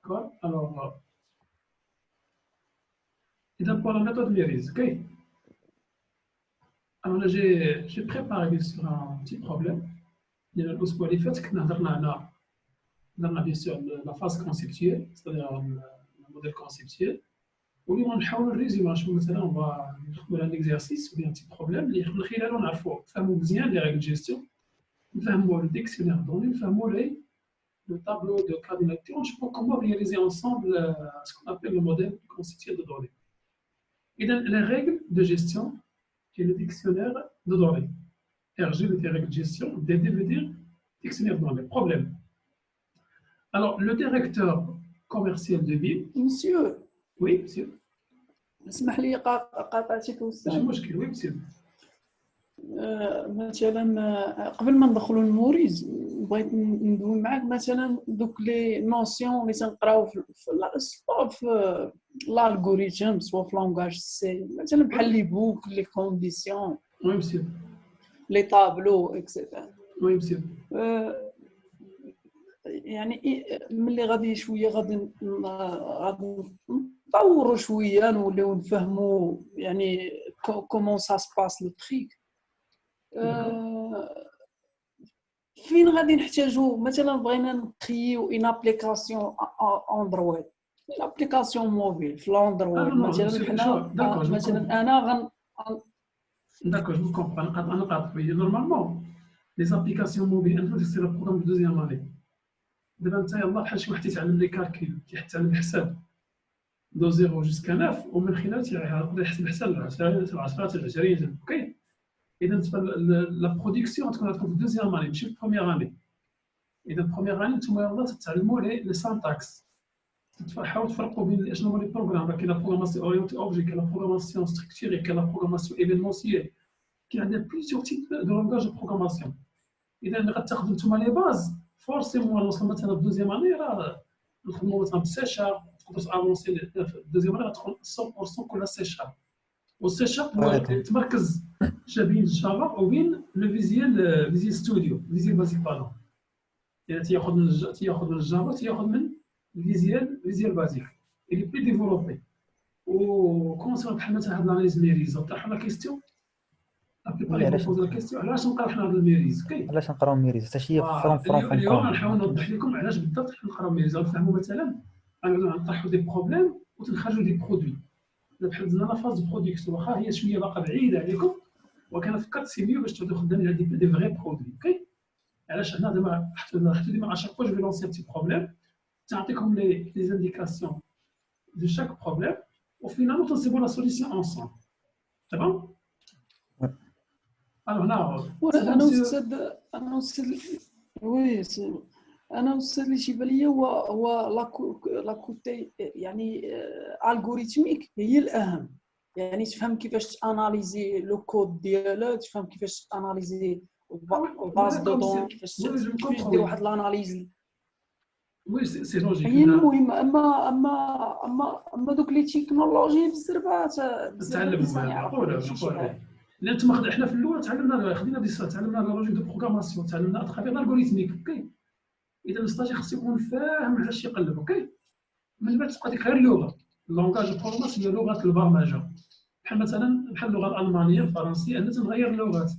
D'accord. Alors, et donc pour la méthode Mérise, ok. Alors là, j'ai préparé bien sûr un petit problème. Il y a l'usboع اللي فات كنا هضرنا bien sûr la phase conceptuelle, c'est-à-dire le modèle conceptuel. واليوم نحاول نريزيما شنو مثلا ناخذ un exercice ou bien un petit problème اللي من خلاله نعرفوا نفهموا مزيان les règles de gestion, نفهموا le dictionnaire de données, نفهموا le tableau de cas de lecture, je peux comment réaliser ensemble ce qu'on appelle le modèle conceptuel de données. Et donc, les règles de gestion, qui est le dictionnaire de données. RG veut dire règles de gestion, DD veut dire dictionnaire de données. Problème. Alors, le directeur commercial de ville. Monsieur. Oui, monsieur. اسمح لي قاطعتك ماشي استاذ. مشكل، oui, monsieur. مثلا قبل ما ندخلوا للموريز بغيت ندوي معاك مثلا دوك لي نوسيون اللي تنقراو في الالغوريثم سوا في لونغاج سي مثلا بحال لي بوك لي كونديسيون. Oui, monsieur. لي طابلو اكسيتيرا. Oui, monsieur. يعني ملي غادي شويه غادي نطوروا شويه نوليو نفهموا يعني كومون سا سباس لو تريك. فين غادي نحتاجو مثلا بغينا نكريو ان ابليكاسيون اندرويد، الابليكاسيون موبيل في الاندرويد مثلا حنا مثلا انا D'accord, je vous comprends. Normalement, les applications mobiles, c'est le programme de deuxième année. دابا انت يلاه بحال شي واحد تيتعلم لي كالكيل كيتعلم الحساب دو 0 جوسكا 9 ومن خلال تيقدر يحسب حتى ل 10 حتى ل 20 اوكي. اذا لا برودكسيون تكون عندكم في الدوزيام اني ماشي في البروميير اني. اذا البروميير اني نتوما يلاه تتعلموا لي سانتاكس، تحاولوا تفرقوا بين شنو هما لي بروغرام. كاين لا بروغراماسيون اورينتي اوبجي، كاين لا بروغراماسيون ستركتوري، كاين لا بروغراماسيون ايفينمونسيال، كاين عندنا بليزيور تيب دو لونغاج دو بروغراماسيون. اذا ملي غتاخذوا نتوما لي باز فورسيمون نوصل مثلا في دوزيام اني راه نخدموا مثلا بالسي شارب، تقدروا تافونسي في دوزيام اني غتدخل 100% كلها سي شارب. والسي شارب تمركز بين جافا وبين لو فيزيال ستوديو، فيزيال بازيك بالون. يعني تياخذ من الجافا، تياخذ من فيزيال بازيك اللي بلي ديفلوبي. وكونسيرن بحال مثلا هاد لاناليز ميريز طرحنا لا كيستيون علاش نقراو حنا هاد الميريز؟ علاش نقراو ميريز؟ حتى شي فروم اليوم غنحاول نوضح لكم علاش بالضبط حنا نقراو ميريز. غنفهموا مثلا غنطرحوا دي بروبليم وتنخرجوا دي برودوي بحال درنا لا فاز دو برودكسيون، واخا هي شويه باقا بعيده عليكم، ولكن فكرت سي ميو باش تعودوا خدامين على دي فغي برودوي. اوكي. علاش حنا دابا حتى ديما اشاك فوا جو في لونسي بتي بروبليم تعطيكم لي انديكاسيون دو شاك بروبليم وفينالمون تنصيبوا لا سوليسيون انصامبل. تمام. انا استاذ وي انا استاذ اللي تيبان ليا هو لا كوتي يعني الغوريثميك هي الاهم. يعني تفهم كيفاش تاناليزي لو كود ديالها، تفهم كيفاش تاناليزي باز دو دون، كيفاش دير واحد الاناليز. وي سي لوجيك هي المهمه. اما دوك لي تكنولوجي بزاف تعلموا نقولوا لان انتم حنا في الاول تعلمنا خدينا تعلمنا لا لوجيك دو بروغراماسيون، تعلمنا اترافير الالغوريثميك. اوكي. اذا الاستاجي خصو يكون فاهم علاش يقلب. اوكي. من بعد تبقى ديك غير اللغه، اللونغاج دو بروغراماسيون هي لغه البرمجه. بحال مثلا اللغه الالمانيه الفرنسيه، انا تنغير اللغات.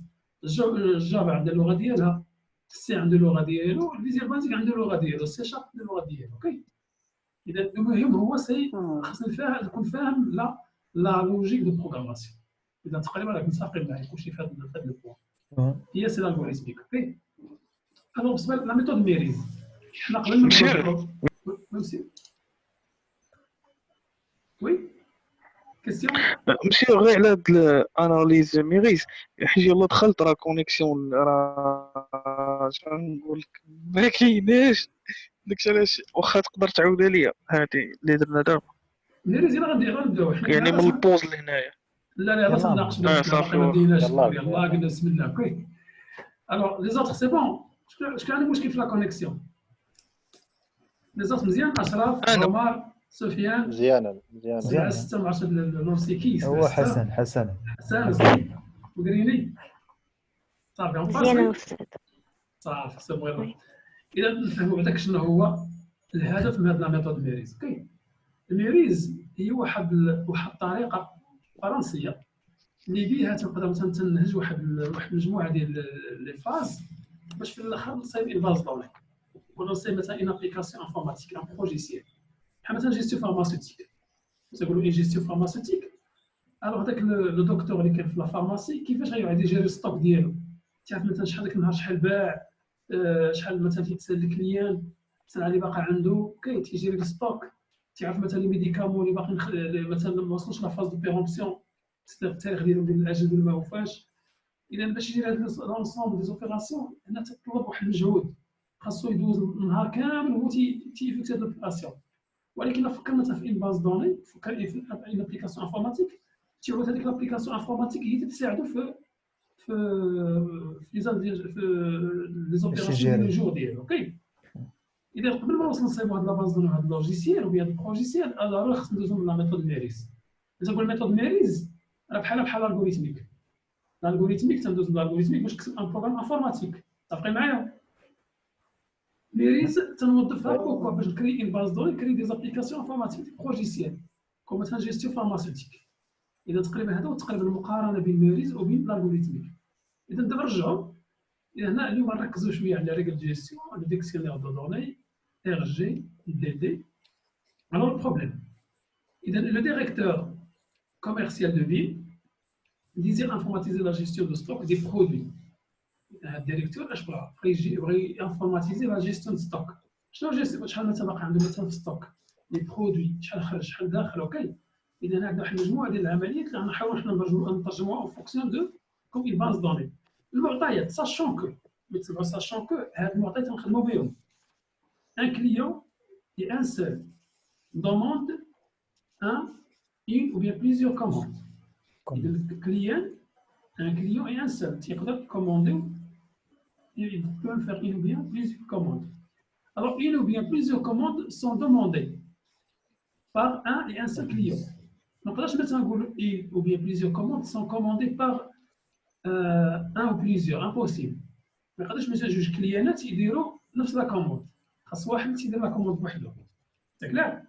الجافا عندها اللغه ديالها، السي عنده اللغه ديالو، الفيزيال بازيك عنده اللغه ديالو، السي شارب عنده اللغه ديالو. اوكي. اذا المهم هو خصني نكون فاهم لا لوجيك دو بروغراماسيون. اذا تقريبا راك متفقين معايا كلشي في هذا البوان. هي سي الالغوريثميك. اوكي. الوغ بالنسبه لا ميثود ميريز حنا قبل ما نبداو وي كيسيون ماشي غير على هاد الاناليز ميريز، حيت يلاه دخلت راه كونيكسيون راه شنقول لك ما كايناش. داكشي علاش واخا تقدر تعاودها ليا هادي اللي درنا دابا ميريز. انا غنبداو يعني من البوز لهنايا. لا يلا تناقش باقي ما بديناش. يلاه قلنا بسم الله. اوكي. الوغ لي زوتر سي بون. شكون عنده مشكل في لا كونيكسيون؟ لي زوتر مزيان؟ اشرف، عمر، سفيان مزيانه 6 من 10 لونسيكي. هو حسن وقريني صافي مزيانة أستاذ. صافي سي بون. اذا نفهموا بعدا شنو هو الهدف من هذه لا ميثود ميريز. اوكي، الميريز هي واحد الطريقه فرنسيه اللي بها تقدر مثلا تنهج واحد المجموعه ديال لي فاز باش في الاخر نصايب اون باز دوني ولا نصايب مثلا اون ابليكاسيون انفورماتيك ان بروجيسيال بحال مثلا جيستيو فارماسيوتيك. تقولوا اي جيستيو فارماسيوتيك، الوغ داك لو دكتور اللي كان في لا فارماسي كيفاش غيقعد يجيري الستوك ديالو، تعرف مثلا شحال داك النهار شحال باع، شحال مثلا تيتسال الكليان، مثلا اللي باقي عنده تيجيري الستوك، تعرف مثلا لي ميديكامون اللي باقي مثلا ما وصلوش لا فاز دو بيرونسيون، التاريخ ديالهم ديال الاجل ديال ما وفاش. اذا باش يدير هاد لونسومبل دي زوبيراسيون هنا تطلب واحد المجهود، خاصو يدوز النهار كامل وهو تيفيكس هاد لوبيراسيون. ولكن الا فكر مثلا في ان باز دوني، فكر في ان ابليكاسيون انفورماتيك، تعود هذيك لابليكاسيون انفورماتيك هي تساعدو في لي زوبيراسيون ديال الجور ديالو. اوكي، اذا قبل ما نوصل نصايبو هاد لا باز دوني هاد اللوجيسيال و بهاد البروجيسيال، الوغ خصنا ندوزو لا ميثود ميريز. اذا نقول ميثود ميريز راه بحال الالغوريثميك. الالغوريثميك تندوز الالغوريثميك باش نكتب ان بروغرام انفورماتيك، متفقين معايا؟ ميريز تنوظفها بوكو باش نكري ان باز دوني، نكري دي زابليكاسيون انفورماتيك بروجيسيال كوم مثلا جيستيو فارماسيوتيك. اذا تقريبا هذا هو تقريبا المقارنه بين ميريز وبين الالغوريثميك. اذا دابا نرجعوا هنا اليوم نركزوا شويه على ريغل جيستيون، لو ديكسيونير دو دوني، ار جي دي دي. الوغ البروبليم، اذا لو ديريكتور commercial de ville désire informatiser la gestion de stock des produits. Le directeur va informatiser la gestion de stock. شنو جيستيون؟ شحال مثلا باقي عنده مثلا في ستوك لي برودوي، شحال خرج شحال داخل. اوكي، اذا عندنا واحد المجموعه ديال العمليات اللي غنحاولوا حنا نترجموها اون فونكسيون دو كوم اون باز دوني. المعطيات ساشون كو ساشون كو هاد المعطيات نخدموا بهم. ان كليون et un seul demande une ou bien plusieurs commandes. Le client, un client et un seul. Il peut commander, il peut faire une ou bien plusieurs commandes. Alors, une ou bien plusieurs commandes sont demandées par un et un seul client. Donc là, je vais dire une ou bien plusieurs commandes sont commandées par un ou plusieurs, impossible. Mais quand je me dis juge client, il dira نفس la commande. خاص واحد يدير la commande بوحده. C'est clair?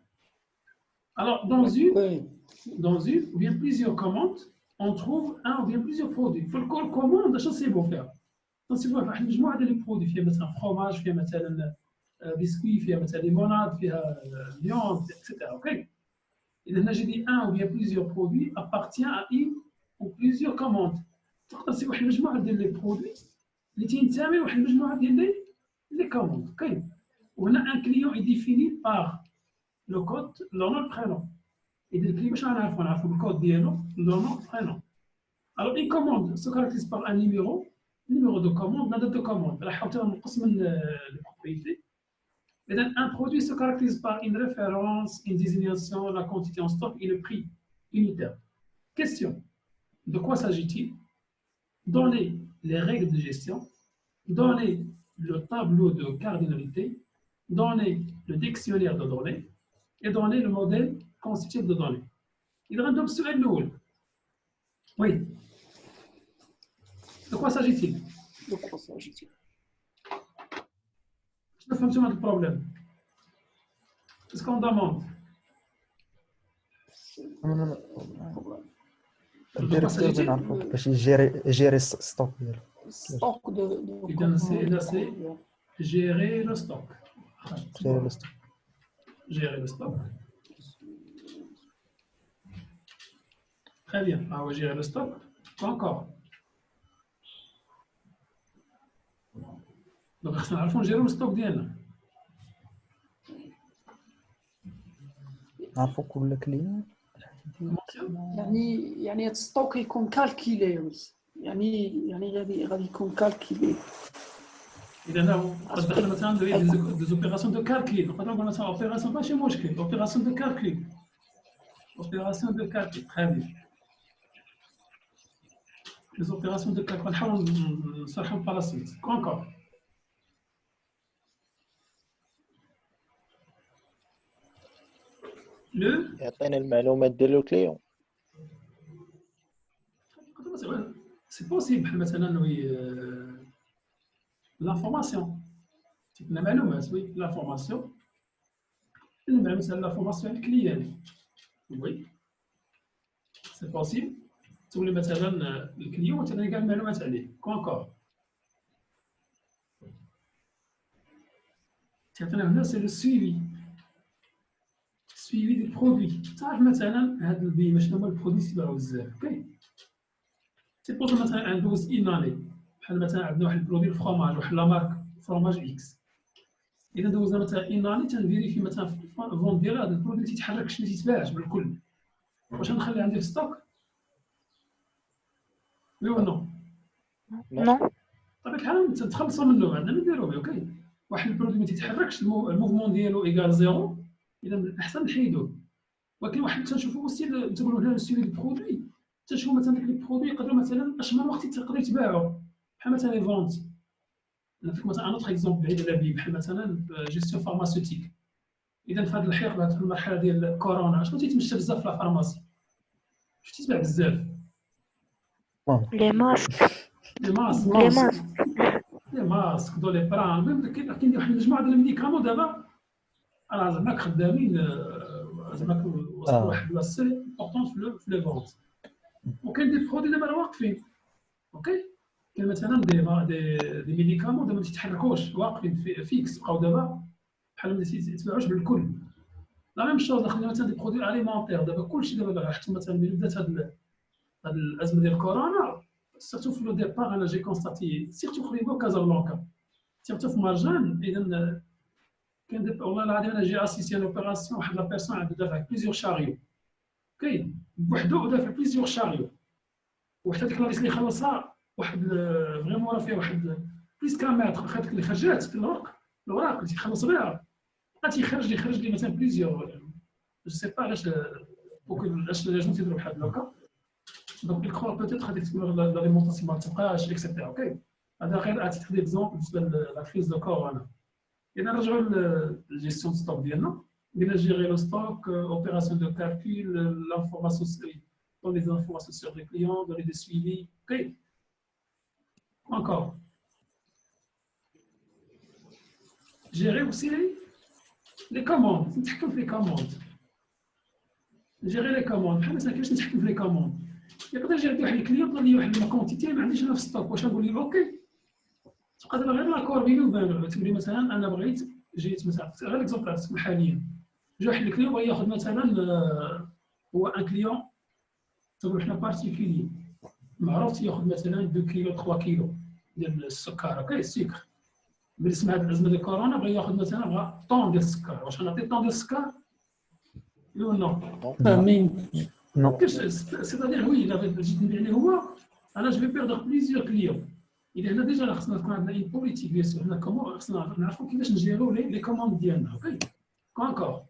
Alors, dans une ou bien plusieurs commandes, on trouve un ou bien plusieurs produits. Il faut le commande, je sais vous faire. Donc, si vous avez une majmou'a de produits, il y a مثلا fromage, il y a مثلا biscuit, il y a مثلا limonade, il y a viande, etc. OK? Et là, j'ai dit un ou bien plusieurs produits appartient à une ou plusieurs commandes. تقدر تسيب واحد المجموعة ديال لي برودوي اللي تينتمي لواحد المجموعة ديال لي كوموند. OK? وهنا un client est défini par le code, le nom, le prénom. Et le client, on a le code dialogue, le nom, le prénom. Alors, une commande se caractérise par un numéro de commande, la date de commande. La propriété. Et un produit se caractérise par une référence, une désignation, la quantité en stock et le prix unitaire. Question. De quoi s'agit-il? Donnez les règles de gestion, donnez le tableau de cardinalité, donnez le dictionnaire de données et donner le modèle constitué de données. Il rend donc السؤال الأول. Oui. De quoi s'agit-il? De quoi s'agit-il? Je ne fais pas de problème. Qu'est-ce qu'on demande? الديريكتور بنعرفو باش يجيري الستوك ديالو. Stock de إذا c'est gérer le stock. Gérer le stock. Gérer le stock. Très bien. On va gérer le stock. Quoi encore? Donc, on va gérer le stock ديالنا. نعرفو كل كليون. يعني هاد الستوك يكون كالكيلي، يعني غادي يكون كالكيلي. إذا قد دخل مثلا des opérations de calcul. نقدروا نقولوا مثلا opération ماشي مشكل، opération de calcul. Opération de calcul. Très bien. Les opérations de calcul. نحاول نشرحهم par la suite. Quoi encore? يعطينا المعلومات ديال الكليون. C'est possible مثلا oui l'information. C'est une معلومات oui l'information. مع مثلا لا فورماسيون الكليان وي سي بوسيبل تولي مثلا الكليون مثلا كاع المعلومات عليه كونكور تعطينا هنا سي لو سويفي ديال البرودوي تعرف مثلا هاد البيمه شنو هما البرودوي تيباعو بزاف اوكي سيبوز مثلا ندوز اناني بحال مثلا عندنا واحد البرودوي الفرomage واحد لا مارك فرomage اكس اذا دوزنا مثلا اناني تنفيريفي مثلا في الفون ديال هذا البرودوي تيتحركش ما تيتباعش بالكل واش نخلي عندي في ستوك وي ولا نو نو بطبيعه الحال تتخلصوا منه عندنا نديرو اوكي واحد البرودوي ما تيتحركش الموفمون ديالو ايكال زيرو اذا من الاحسن نحيدوه ولكن واحد تنشوفوا aussi تقولوا هنا السيري ديال البرودوي تنشوفوا مثلا ديك البرودوي يقدروا مثلا اش من وقت يقدروا يتباعوا بحال مثلا لي فونت نعطيك مثلا ان اوتر اكزومبل بعيد على بي بحال مثلا جيستيون فارماسيوتيك اذا في هذا الحيق في هذه المرحله ديال كورونا شنو تيتمشى بزاف في لا فارماسي شنو تيتباع بزاف لي ماسك لي ماسك دو لي بران المهم كاين واحد المجموعه ديال الميديكامون دابا راه زعما خدامين زعما وصلوا واحد لاسي امبورطون في لي فونت وكاين دي برودوي دابا واقفين اوكي كاين مثلا دي ميديكامون دابا ما تيتحركوش واقفين فيكس بقاو دابا بحال ما تيتباعوش بالكل لا ميم شوز خدنا مثلا دي برودوي اليمونتير دابا كلشي دابا حتى مثلا ملي بدات هاد الازمه ديال كورونا سيرتو في لو ديبار انا جي كونستاتي سيرتو في ريبو كازابلانكا سيرتو في مارجان اذا كان والله العظيم انا جي اسيستي ان اوبيراسيون واحد لا بيرسون عنده دافع بليزيور شاريو كاين بوحدو دافع بليزيور شاريو وحتى ديك الرئيس اللي خلصها واحد فريمون راه فيها واحد بليس كان ماتر خدت اللي خرجات في الوراق اللي تيخلص بها بقى تيخرج لي مثلا بليزيور جو سي با علاش علاش لي جون تيديروا بحال هكا دونك الكخوا بوتيت غادي تكون لا ريمونطاسيون ما تبقاش اكسيتيرا اوكي هذا غير اتيت ديكزومبل بالنسبه لا كريز دو كورونا إذا نرجعوا للجيستيون ستوك ديالنا بدينا جيري لو ستوك اوبيراسيون دو كالكول لانفورماسيون دون لي انفورماسيون سور لي كليون دون لي سويفي اوكي انكور جيري اوسي لي كوموند نتحكم في لي كوموند جيري لي كوموند بحال مثلا كيفاش نتحكم في لي كوموند يقدر يجي عندي واحد الكليون طلب لي واحد الكونتيتي ما عنديش انا في ستوك واش نقول له اوكي تبقى دابا غير لاكور بيني وبين تقول لي مثلا انا بغيت جيت مثلا غير ليكزومبل حاليا جا واحد الكليون بغى ياخذ مثلا هو ان كليون تقول حنا بارتيكولي معروف ياخذ مثلا 2 كيلو 3 كيلو ديال السكر اوكي السكر بالنسبه لهاد الازمه ديال كورونا بغى ياخذ مثلا بغى طون ديال السكر واش غنعطي طون ديال السكر ولا نو فاهمين نو سيتادير وي الا جيت نبيع ليه هو انا جو في بيردر بليزيور كليون إذا هنا ديجا خصنا تكون عندنا اون بوليتيك بيان سور حنا كومون خصنا نعرفوا كيفاش نجيرو لي كوموند ديالنا اوكي كونكور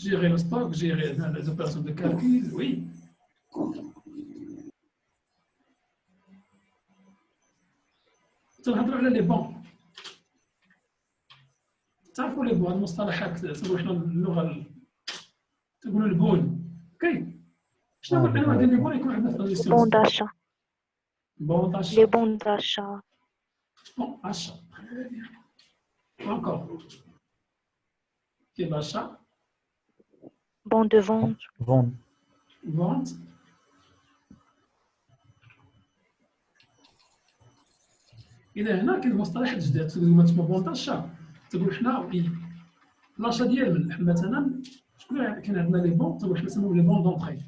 gérer le stock, gérer les opérations de calcul, oui. تنهضروا على لي بون تعرفوا لي بون المصطلحات تنقولوا حنا اللغه تنقولوا البون اوكي شنو هو الانواع ديال لي بون يكون عندنا في الجيستيون بون داشا بون داشا لي بون داشا بون achat encore qui est l'achat بون دو فونت فون vente إذا هنا كاين مصطلحات جداد تقول ما تسمى بون داشا تقول حنا لاشا ديال من مثلا شكون كاين عندنا لي بون تقول حنا نسميو لي بون دونطري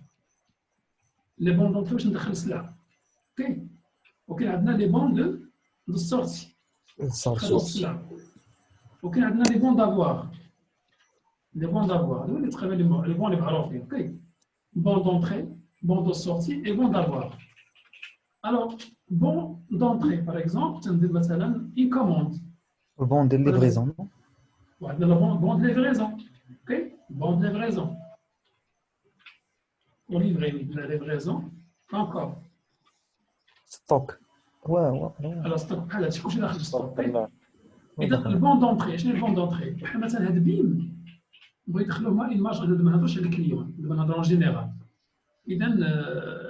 لي بون دونطري باش ندخل السلعه اوكي وكاين عندنا لي بون دو سورتي الصوت وكاين عندنا لي بون دافوار لي بون دافوار هذو اللي تقريبا لي بون اللي معروفين اوكي بون دونطري بون دو سورتي اي بون دافوار الوغ بون دونطري باغ اكزومبل تندير مثلا اون كوموند البون ديال ليفريزون وعندنا بون دو ليفريزون اوكي بون دو ليفريزون وليفري لا ليفريزون انكور ستوك واو على ستوك بحال هادشي كلشي داخل ستوك الله. اذا البون دونطري شنو البون دونطري بحال مثلا هاد بيم بغا يدخلوا هما اون مارج ما نهضروش على الكليون دابا نهضروا جينيرال اذا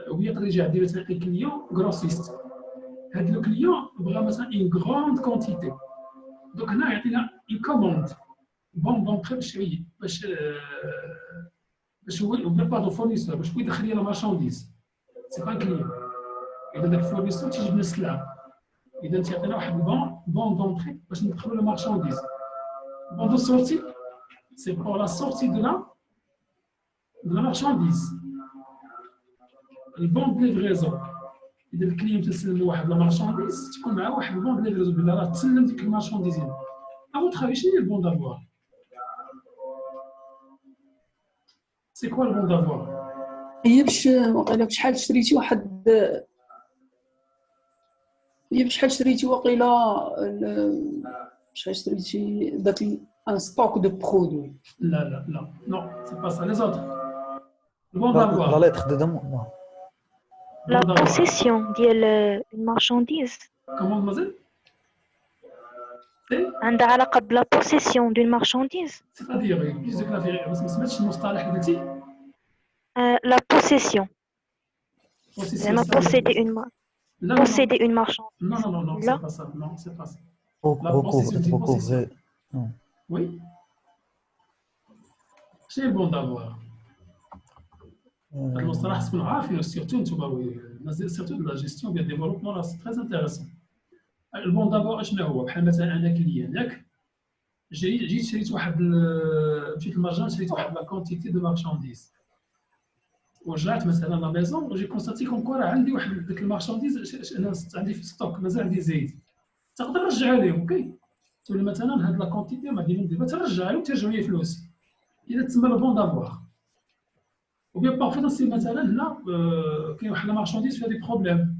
هو يقدر يجي عندي مثلا ان كليون غروسيست هاد لو كليون بغا مثلا اون غروند كونتيتي دونك هنا يعطينا اون كوموند بون دونطري باش هو باردون فورنيسور باش هو يدخل لي لا مارشانديز سي با كليون. اذا داك الفورنيسور تيجيب لنا السلعه، اذا تيعطينا واحد بون دونطري باش ندخلوا لا مارشانديز. بون دو سورتي سي بور لا سورتي دو لا مارشانديز. البون دو ليفريزون اذا الكليون تسلم واحد لا مارشانديز تكون معاه واحد البون دو ليفريزون بلا راه تسلم ديك المارشانديز. افو تخافي شنو هي البون دافوار؟ سي كوا البون دافوار؟ هي باش واقيلا شحال شريتي واحد، هي بشحال شريتي واقيلا شحال شريتي داك ان ستوك دو برودوي. لا لا لا نو سي با سا لي زوتر. البون لا دافوار لا lettre de demande. La possession d'une marchandise. كومون مازال عندها علاقة بلا possession d'une marchandise. سيتادير بليز دو كلافي بس ما سمعتش المصطلح اللي قلتي. La possession. زعما posséder une marchandise. Non, non, non, non, c'est pas ça. Non, c'est pas ça. La possession, c'est recouvrer. Oui. C'est bon d'avoir. المصطلح تكون عارفين سيرتو نتوما سيرتو لا جيستيون ديال ديفلوبمون راه سي تري انتيريسون. البون دافوار اشنا هو؟ بحال مثلا انا كليان ياك جيت شريت واحد مشيت للمارجان شريت واحد لا كونتيتي دو مارشانديز ورجعت مثلا لا ميزون وجي كونستاتي كون كوا راه عندي واحد ديك المارشانديز انا عندي في ستوك مازال عندي زايد تقدر نرجعها لهم. اوكي تولي مثلا هاد لا كونتيتي ما ديما دابا ترجعها لهم ترجعوا لي فلوس. اذا تسمى البون دافوار. وبيان بارفو نصير مثلا هنا كاين واحد المارشانديز فيها دي بروبليم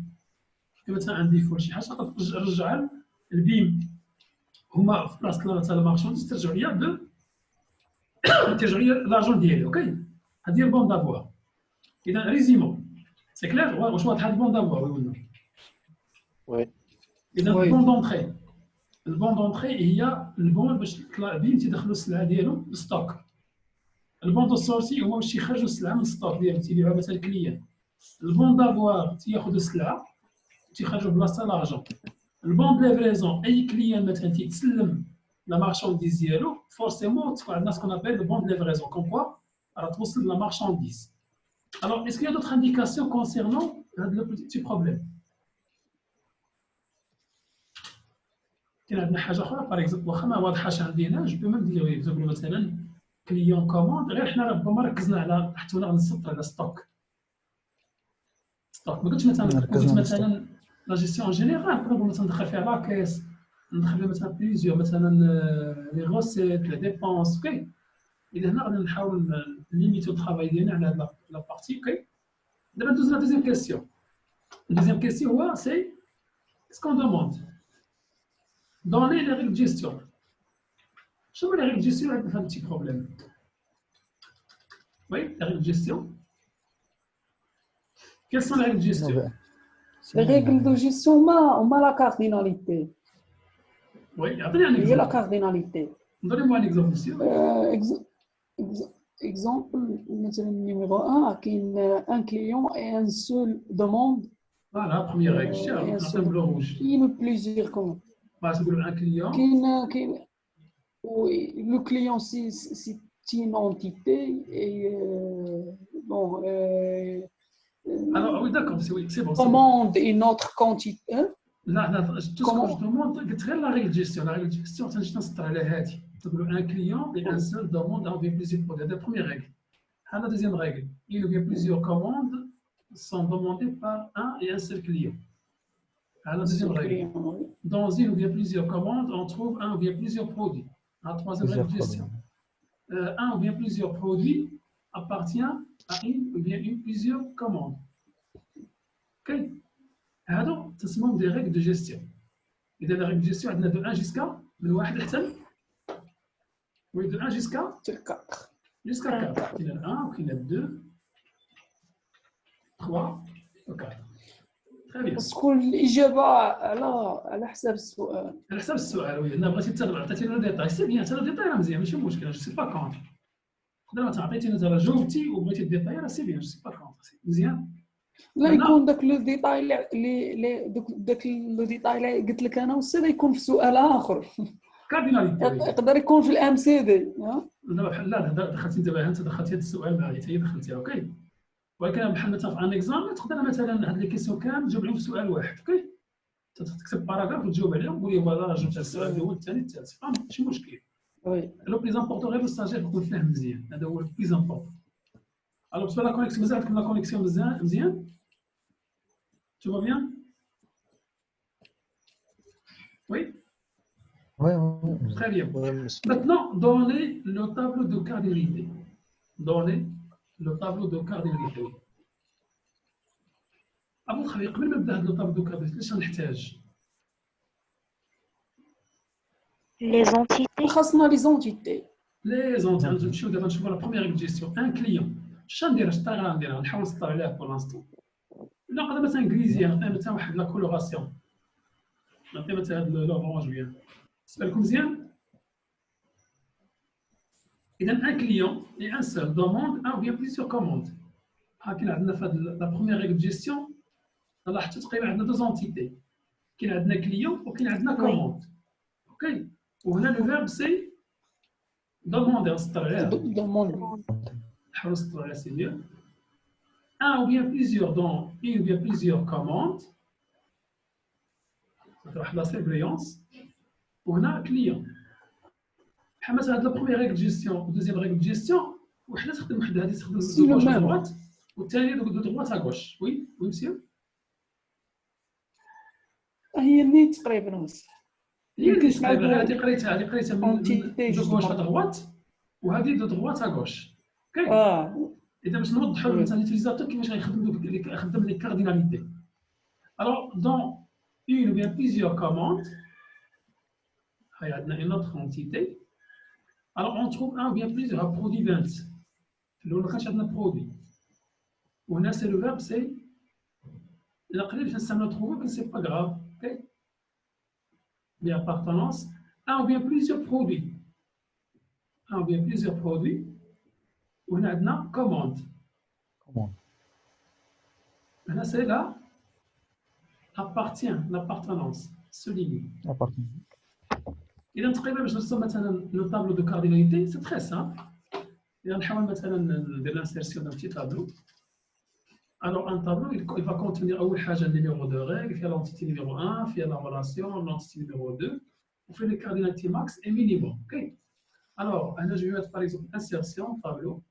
مثلا عندي فول شي حاجه تقدر ترجعها البيم هما في بلاصه تاع المارشانديز ترجعوا ليا ترجعوا ليا لارجون ديالي. اوكي هذه البون دافوار. اذا ريزيمون سي كلير واش واضح هاد البون دافوار ولا وي. اذا البون دونطري البون دونطري هي البون باش البيم تيدخلوا السلعه ديالهم للستوك. البون دو سورتي هو باش يخرجوا السلعه من الستوك ديالهم تيبيعوها مثلا الكليان. البون دافوار تياخذوا السلعه تيخرجوا بلاصه لارجون. البون دو ليفريزون اي كليان مثلا تيتسلم لا مارشانديز ديالو فورسيمون تكون عندنا سكون ابل لو بون دو ليفريزون كوم كوا راه توصل لا مارشانديز. Alors, est-ce qu'il y a d'autres indications concernant le petit problème? كاين عندنا حاجه اخرى باغ اكزومبل واخا ما واضحاش عندنا جو بو ميم دير اكزومبل مثلا كليون كوموند غير حنا ربما ركزنا على حطينا على السطر على ستوك ما قلتش مثلا لا جيستيون جينيرال نقدر مثلا ندخل فيها لاكيس ندخل فيها مثلا بليزيور مثلا لي غوسيت لي ديبونس. اوكي اذا هنا غادي نحاول ليميتو الترافاي ديالنا على هاد لا بارتي. اوكي دابا ندوز لا دوزيام كيسيون. الدوزيام كيسيون هو سي اسكون دوموند دوني لي ريغل جيستيون. شنو لي ريغل جيستيون عندنا في هاد التي بروبليم؟ وي لي ريغل جيستيون quelles sont les règles de gestion? Les règles de gestion هما la cardinalité. Oui, عطيني un هي la exemple. cardinalité. Donnez-moi un exemple, monsieur. Exemple numéro 1, un client et un seul demande. Voilà, première règle. Et un seul bleu rouge. Il y a plusieurs commandes. Un client. Oui, le client, c'est une entité. Et, bon, alors, oui, d'accord, c'est bon. Commande une autre quantité. Là, tout ce que je demande, c'est la règle de gestion. La règle de gestion, c'est un client et un seul demande envers plusieurs produits. C'est la première règle. La deuxième règle, il y a plusieurs commandes sont demandées par un et un seul client. La deuxième règle, dans une ou bien plusieurs commandes, on trouve un ou bien plusieurs produits. La troisième règle de gestion, un ou bien plusieurs produits appartient à une ou bien plusieurs commandes. Ok? هادو تسمون دي ريغل دو جيستيون. اذا لا ريغل دو جيستيون عندنا دو 1 جيسكا من واحد حتى وي دو 1 جيسكا 4 كاين 1 وكاين 2 3 و 4. تري بيان. تكون الاجابه على حساب السؤال. على حساب السؤال وي انا بغيتي تهضر عطيتينا ديتاي سي بيان حتى ديتاي راه مزيان ماشي مشكل جو سي با كونت. تقدر تعطيتينا انت راه جاوبتي وبغيتي ديتاي راه سي بيان جو سي با كونت مزيان. لا يكون داك لو ديتاي اللي داك لو ديتاي اللي قلت لك انا والسي يكون في سؤال اخر. كارديناليتي يقدر يكون في الام سي دي. لا بحال لا دخلتي انت انت دخلتي هذا السؤال معايا حتى هي دخلتيها اوكي. ولكن بحال مثلا في ان اكزام تقدر مثلا هاد لي كيسيون كامل تجاوب عليهم في سؤال واحد اوكي. تكتب باراغراف وتجاوب عليهم وقول لي فوالا جبت هاد السؤال الاول الثاني الثالث فهمت ماشي مشكل. وي لو بليز امبورطون غير الستاجير يكون فاهم مزيان هذا هو البليز امبورطون. الوغ بالنسبه لا كونيكسيون مزيان عندكم لا كونيكسيون مزيان تو va bien. Oui. Oui, Très bien. Maintenant, donnez le tableau de cardinalité. Donnez le tableau de cardinalité. أبو الخبير قبل ما نبدا هذا الطابلو دو كارديناليتي اش غنحتاج؟ Les entités. خاصنا لي زونتيتي. لي زونتي نمشيو دابا نشوفوا لا بروميير ريغل جيستيون ان كليون اش غندير اش الطريقه غنديرها نحاول نسطر عليها بور لانستون. ولا نقدر مثلا انجليزيه نعطي مثلا واحد لا كولوراسيون نعطي مثلا هاد لورانج بيان بالنسبه لكم مزيان. اذا ان كليون اي ان سول دوموند ان بيان بليزيور كوموند. كاين عندنا في هاد لا بروميير ريغل جيستيون لاحظتوا تقريبا عندنا دو زونتيتي كاين عندنا كليون وكاين عندنا كوموند اوكي. وهنا لو فيرب سي دوموندي نسطر عليها دوموند نحاول نسطر عليها سي بيان. un ou bien plusieurs dans une ou bien plusieurs commandes. واحد لا سيرفيونس وهنا كليون. بحال مثلا هاد لا بروميير ريغل جيستيون و دوزيام ريغل جيستيون وحده تخدم وحده هادي تخدم دو غوش ا دوات والثانيه دو دوات ا غوش. وي وي مسيو هي اللي تقريبا بصح هي اللي تقريبا هادي قريتها من دو غوش ا دوات وهادي دو دوات ا غوش اوكي. إذا باش نوضحوا مثلا ليوتيليزاتور كيفاش غيخدم لي كارديناليتي. Alors dans une ou bien plusieurs commandes هاي عندنا une autre entité. Alors on trouve un ou bien plusieurs produits 20. في الأول ما كانش عندنا produit وهنا c'est le verbe c'est إلا قليل باش نستعملو trouver mais c'est pas grave ok. Bien appartenance un ou bien plusieurs produits. Un ou bien plusieurs produits. وهنا عندنا commande. هنا c'est là appartient l'appartenance souligne. إذا تقريبا باش نرسم مثلا لو طابلو دو كارديناليتي سي تري سامبل. إذا نحاول مثلا ندير لانسيرسيون دان بتي طابلو. Alors un tableau il va contenir أول حاجة numéro de règle فيها l'entité numéro 1 فيها la relation l'entité numéro 2 وفيه les cardinalités max et minimum. OK. Alors هنا je vais mettre par exemple insertion tableau.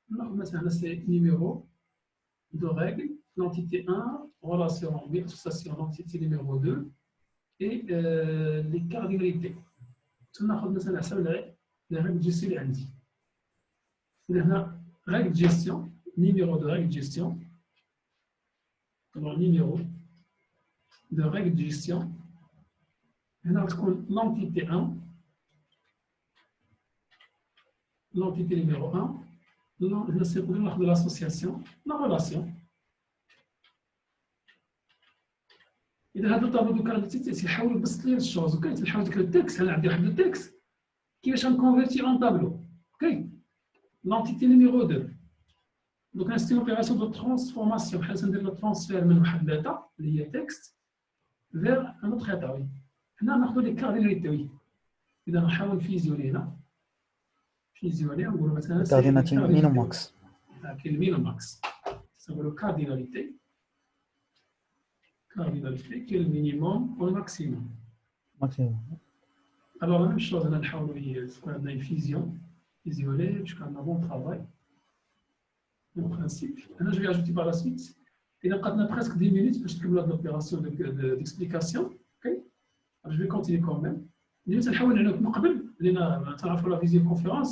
ناخذ مثلا هنا c'est numéro de règle l'entité 1 relation association l'entité numéro 2 et les cardinalités. ناخذ مثلا حسب les règles de gestion اللي عندي. إذا هنا règle de gestion numéro de règle de gestion. Alors numéro de règle de gestion. هنا غتكون l'entité 1 l'entité numéro 1 هنا سيكون ناخذ l'association la relation. إذا هذا الطابلو دو كارديناليتي تيحاول يبسط لي الشوز اوكي. تنحاول ديك التكست انا عندي واحد التكست كيفاش غنكونفيرتي اون طابلو اوكي. لونتيتي نيميرو 2 دونك نستعمل اوبيراسيون دو ترانسفورماسيون بحال ندير لو ترانسفير من واحد داتا اللي هي تكست فير ان اوتر ايتا. وي هنا ناخذ لي كارديناليتي. وي اذا نحاول نفيزيوني هنا فيزيوني نقولوا مثلا كارديناليتي مينيموم ماكس. كاين مينيموم ماكس نقولوا كارديناليتي cardinalité qui est le minimum ou le maximum. Alors la même chose, on a une fusion, fusionner, jusqu'à un bon travail. Le principe. Je vais ajouter par la suite. Il y a presque 10 minutes pour que l'opération d'explication. Okay. Alors, je vais continuer quand même. Nous allons la visioconférence.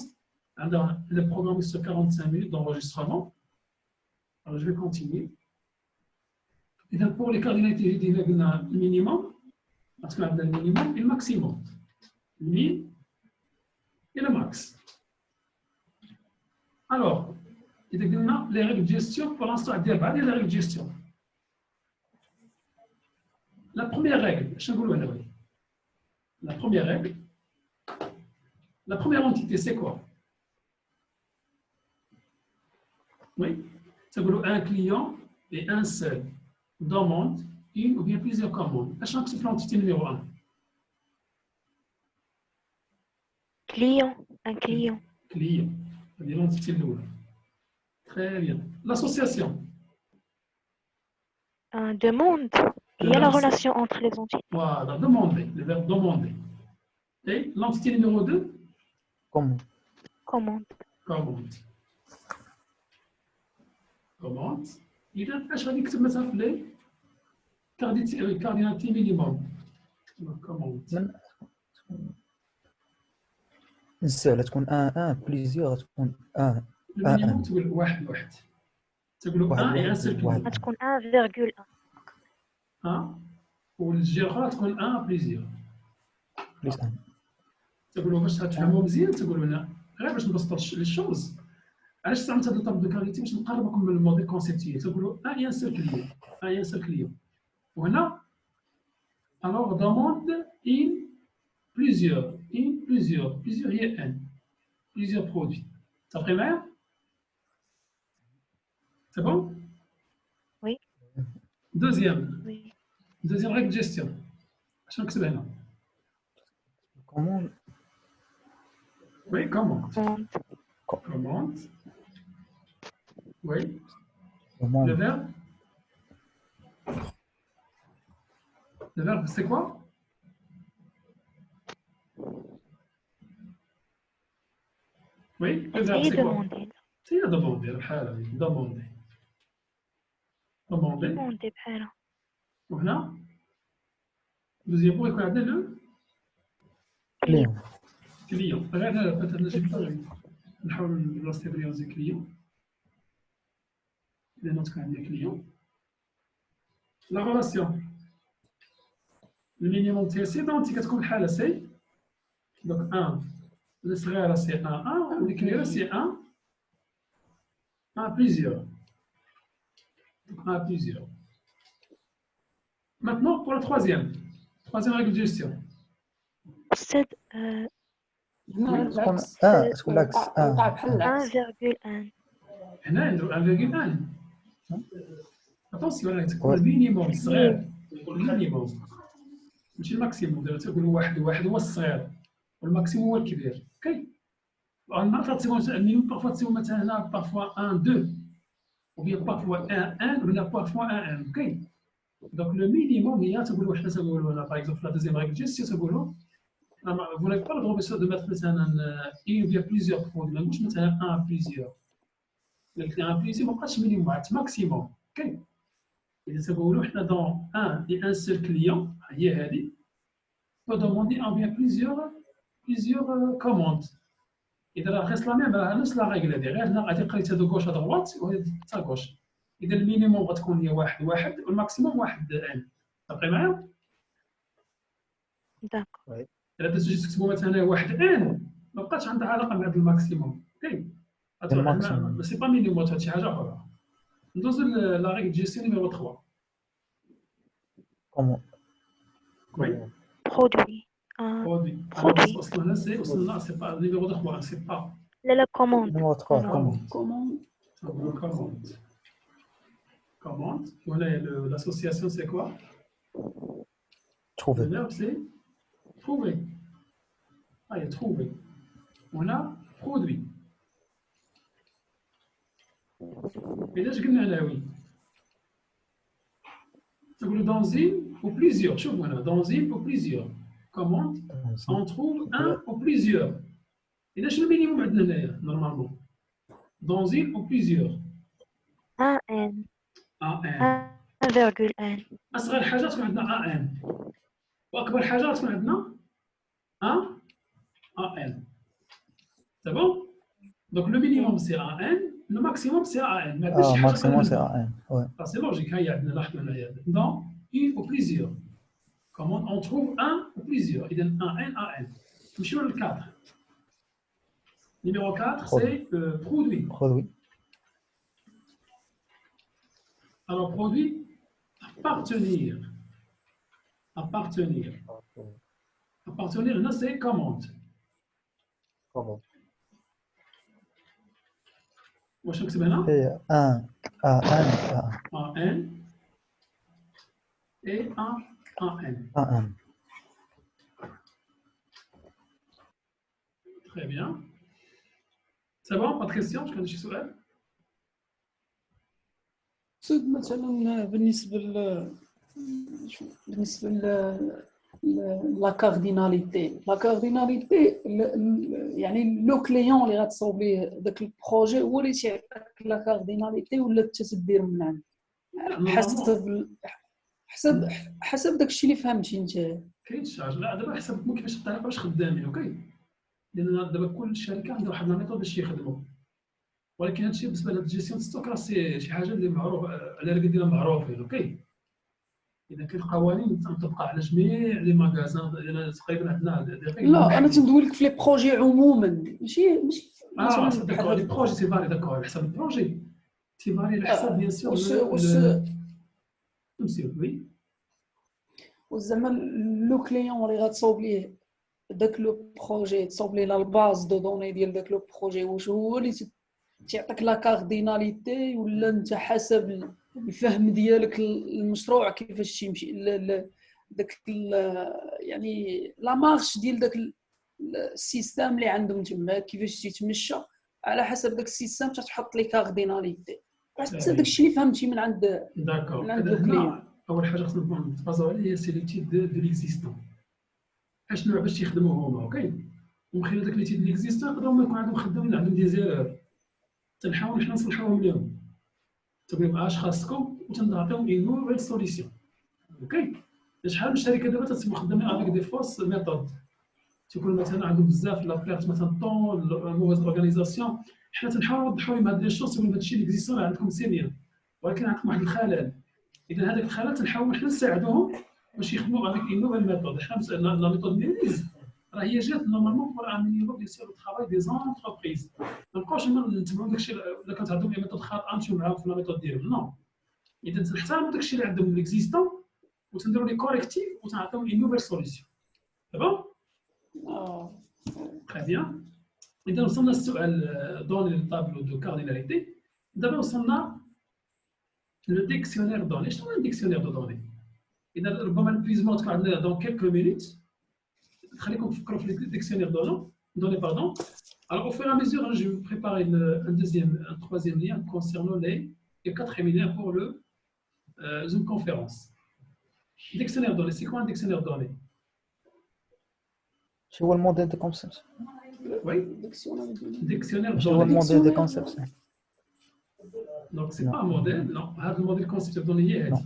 Le programme est sur 45 minutes d'enregistrement. Alors je vais continuer. Et donc pour les cardinalités, j'ai dit le minimum, parce qu'on a le minimum et le maximum. Le min et le max. Alors, il y a les règles de gestion, pour l'instant, il y a les règles de gestion. La première règle, la première entité, c'est quoi? Oui, c'est un client et un seul. Demande une ou bien plusieurs commandes. À chaque fois, l'entité numéro 1. Client. Un client. Client. هذه l'entité الأولى. Très bien. L'association. Un demande. Il y a la relation entre les entités. Voilà, demander, le verbe demander. Et l'entité numéro 2, Comment? Commande. commande. Commande. إذا اش غادي نكتب مثلا في لي كارديناليتي مينيموم. كوموند. نسهل تكون ان بليزيور تكون ان المينيموم تقول واحد. تقولوا واحد ان واحد اي ان سيل واحد. كلمه. تكون 1,1. ان والجهه الاخرى تكون ان بليزيور. بليس ان. تقولوا باش تفهموا مزيان تقولوا لنا غير باش نبسطوا لي شوز. علاش استعملت هذا الطرف دو كاليتي باش نقربكم من الموديل كونسيبتيف. تقولوا ان ان سيل كليون. ان ان سيل كليون. وهنا alors demande in plusieurs هي n plusieurs produits. Ça fait معايا؟ C'est bon? Oui. Deuxième règle de gestion. عشان نكتب هنا. Comment? Oui, commande. Oui. Le verbe? Le verbe, c'est quoi? Oui, le verbe, c'est quoi? C'est demander. Demander. Demander بحالها. وهنا deuxième mot يكون عندنا le client. غير peut-être نجيب نحاول نستبريو زي client. إذا تكون عندنا client. La relation. Le minimum TSC donc كتكون الحالة سي. Donc 1. الصغيرة سي 1 والكبيرة سي 1 plusieurs. Maintenant, pour la troisième règle de gestion. C'est العكس. تكون العكس. وقع بحال العكس. 1,1. هنا نديرو 1.1. اتونسيون تكون المينيموم الصغير. المينيموم ماشي الماكسيموم. تقولوا واحد هو الصغير والماكسيموم هو الكبير. اوكي. المينيموم بارفوا تسيبوا مثلا هنا بارفوا 1 2 ou bien parfois 1 ou bien parfois 1 ok. Donc le minimum il y a par exemple la deuxième règle c'est vous n'avez pas le droit de mettre il y a plusieurs produits mais مش مثلا 1 plusieurs. un plusieurs ما بقاش minimum maximum. ok. إذا تقولوا إحنا dans un et un seul client هي هذه peut demander en bien plusieurs commandes. إذا reste la même نفس la règle هذه غير هنا غادي قريتها de gauche à droite وهي à gauche. إذا المينيموم غتكون هي واحد والماكسيموم واحد ان. تبقي معايا؟ داكور. إذا تجي تكتبوا مثلا واحد ان ما بقاتش عندها علاقة مع الماكسيموم. اوكي. سي با مينيموم هاد شي حاجة أخرى. ندوزو لا ريغل جيستيون نيميرو 3. Comment? Oui. Produit. وصلنا سي با نيميرو 3 سي با. لا commande. Numéro 3, Commande. Voilà, l'association, c'est quoi? trouver. Le verbe, c'est trouver. Il y a trouver. On a produit. Et là, je gagne là, oui. Dans une ou plusieurs. Je vois dans une ou plusieurs. Commande. On trouve un ou plusieurs. Et là, je le minimum normalement. Dans une ou plusieurs. 1,1. 1,1. أصغر حاجة تكون عندنا ان وأكبر حاجة تكون عندنا ان. C'est bon? Donc le minimum c'est an, le maximum c'est an. Mais maximum c'est an. Ouais. C'est logique. Il y a dans une ou plusieurs. Comment on trouve un ou plusieurs? Il y a an. Je le 4. Numéro 4, c'est produit. Alors produit. Appartenir, là, c'est commande. Moi, je sais bien. C'est un et un n. Très bien. C'est bon, pas de questions? Je connais شي سؤال. سود مثلا بالنسبه لا كارديناليتي يعني لو كليون اللي غتصاوب ليه داك البروجي هو اللي تيعطيك لا كارديناليتي ولا انت تدير من عندك حسب داك الشيء اللي فهمتي انت. كاين الشارج، لا دابا حسب كيفاش الطريقه باش خدامين، اوكي. لان دابا كل الشركه عندها واحد الميثود باش يخدموا، ولكن هادشي بالنسبه لهاد الجيستيون ستوك راه شي حاجه اللي معروف على راه ديالها معروفين، اوكي. اذا كاين قوانين تنطبق على جميع لي ماغازان، لان تقريبا عندنا لا انا تندوي لك في لي بروجي عموما ماشي مثلا داكور لي بروجي تيفاري، داكور على حسب البروجي تيفاري على حسب بيان سور وي. وزعما لو كليون اللي غتصاوب ليه داك لو بروجي تصاوب ليه لا الباز دو دوني ديال داك لو بروجي، واش هو اللي تعطيك لا كارديناليتي ولا انت حسب الفهم ديالك المشروع كيفاش تمشي داك يعني لا مارش ديال داك السيستم اللي عندهم تما كيفاش تيتمشى على حسب داك السيستم تحط لي كارديناليتي حتى داك الشيء اللي فهمتي من عند داكور. من عند الكليون. اول حاجه خصنا نتبازاو عليها هي سي لي تيب دو ليكزيستون، اشنو باش يخدموا هما، اوكي. ومن خلال داك لي تيب ليكزيستون يقدروا يكون عندهم خدامين عندهم دي زيرور، تنحاول حنا نصلحوهم لهم، تقولوا اش خاصكم وتنعطيهم اون نوفيل سوليسيون، اوكي. شحال من شركه دابا تسمو خدامين افيك دي فوس ميثود، تيكون مثلا عندهم بزاف لا بيرت مثلا طون موز اورغانيزاسيون، حنا تنحاولوا نوضحوا لهم هاد لي شوز، تقولوا هادشي اللي اكزيستون عندكم سي بيان، ولكن عندكم واحد الخلل. اذا هذاك الخلل تنحاولوا حنا نساعدوهم باش يخدموا افيك اون نوفيل ميثود. حنا لا ميثود ميريز راه هي جات نورمالمون بور اميليوري بيان سور الترافاي دي زونتربريز، ما نبقاوش نتبعوا داكشي الا كانت عندهم ميثود خاطئه نمشيو معاهم في لا ميثود ديالهم، نو. اذا تنحترموا داكشي اللي عندهم ليكزيستون وتنديروا لي كوريكتيف وتنعطيهم اون نوفيل سوليسيون. دابا très bien. إذا وصلنا للسؤال دوني للطابلو دو كارديناليتي. دابا وصلنا لو ديكسيونير دوني. شنو هو الديكسيونير دو دوني؟ إذا ربما البيزمون تكون عندنا دون كيلكو مينوت، خليكم تفكروا في الديكسيونير دوني باردون. Alors au fur et à mesure, je vais vous préparer un troisième lien concernant les 4 liens pour une conférence. Dictionnaire donné, c'est quoi un dictionnaire donné? شو هو الموديل دو كونسيبت؟ Oui, dictionnaire شو هو donné. الموديل دو كونسيبت؟ Donc c'est pas un modèle, non. هذا الموديل كونسيبت donné هي هذه.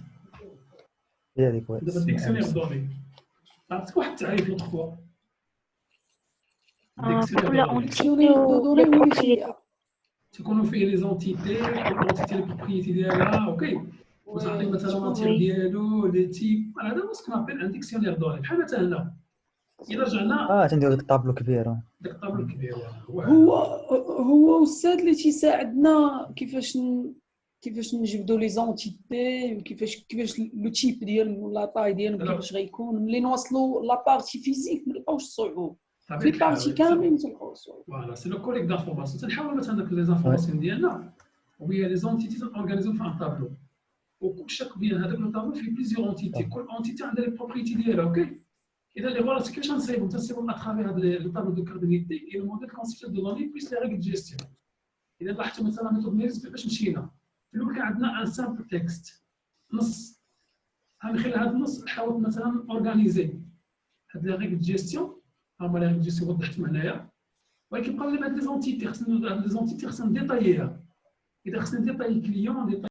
هي هذيك وي. دابا الديكسيونير donné. عطيك واحد التعريف لوطخ فوا. كل ديكسيونير دو دوني هو اللي فيه تكونوا فيه لي زونتيتي، لونتيتي لي بروبريتي ديالها، اوكي. وتعطي مثلا ماتير ديالو لي تيب، هذا هو سكون ابل ان ديكسيونير دوني. بحال مثلا هنا الا رجعنا تنديرو ديك الطابلو كبيره. داك الطابلو الكبير هو استاذ اللي تيساعدنا كيفاش نجبدوا لي زونتيتي وكيفاش لو تيب ديال لا طاي ديالهم كيفاش غيكون ملي نوصلوا لا بارتي فيزيك ما نلقاوش الصعوبه في بارتي كاملين تلقاو الصعوبه. فوالا سي لو كوليك دانفورماسيون. تنحاول مثلا داك لي زانفورماسيون ديالنا وهي لي زونتيتي تنورغانيزو في ان طابلو، وكل شاك بيان هذاك لو طابلو فيه بليزيور اونتيتي، كل اونتيتي عندها لي بروبريتي ديالها، اوكي. اذا لي فوالا كيفاش نصايبهم اترافير هذا لو طابلو دو كارديناليتي اي لو موديل كونسيبت دو دوني بليس لي ريغل جيستيون. اذا لاحظتوا مثلا ميثود ميريز باش مشينا في الاول كان عندنا ان سامبل تكست نص، من خلال هذا النص حاولت مثلا اورغانيزي هاد لي ريغل جيستيون، هما لي ريغل جيستيون وضحتهم هنايا، ولكن بقاو لي هاد لي زونتيتي خصنا نديتاييها. اذا خصنا نديتايي كليون